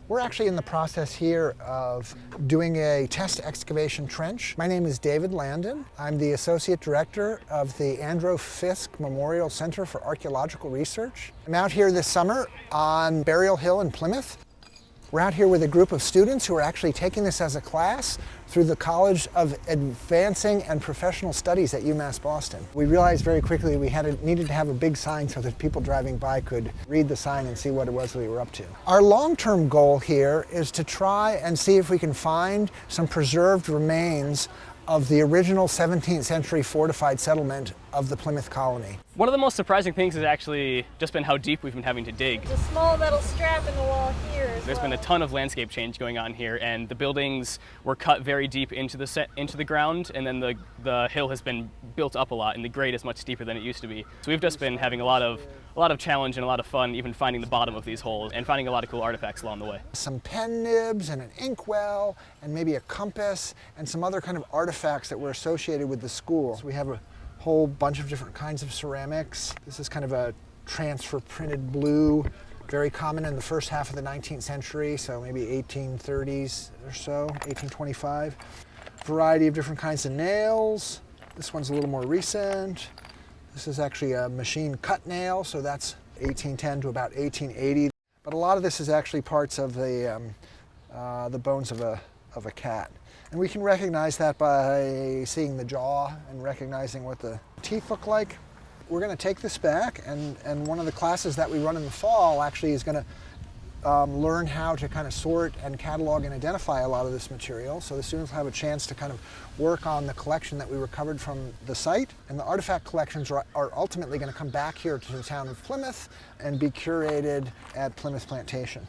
We're actually in the process here of doing a test excavation trench. My name is David Landon. I'm the Associate Director of the Andrew Fiske Memorial Center for Archaeological Research. I'm out here this summer on Burial Hill in Plymouth. We're out here with a group of students who are actually taking this as a class through the College of Advancing and Professional Studies at UMass Boston. We realized very quickly we needed to have a big sign so that people driving by could read the sign and see what it was we were up to. Our long-term goal here is to try and see if we can find some preserved remains of the original 17th century fortified settlement of the Plymouth colony. One of the most surprising things has actually just been how deep we've been having to dig. There's a small metal strap in the wall here as There's been a ton of landscape change going on here, and the buildings were cut very deep into the ground, and then the hill has been built up a lot, and the grade is much steeper than it used to be. So we've just been having a lot of challenge and a lot of fun even finding the bottom of these holes and finding a lot of cool artifacts along the way. Some pen nibs and an inkwell and maybe a compass and some other kind of artifacts that were associated with the school. So we have a whole bunch of different kinds of ceramics. This is kind of a transfer printed blue, very common in the first half of the 19th century, so maybe 1830s or so, 1825. Variety of different kinds of nails. This one's a little more recent. This is actually a machine cut nail, so that's 1810 to about 1880. But a lot of this is actually parts of the bones of a cat. And we can recognize that by seeing the jaw and recognizing what the teeth look like. We're going to take this back, and one of the classes that we run in the fall actually is going to learn how to kind of sort and catalog and identify a lot of this material. So the students will have a chance to kind of work on the collection that we recovered from the site. And the artifact collections are ultimately going to come back here to the town of Plymouth and be curated at Plymouth Plantation.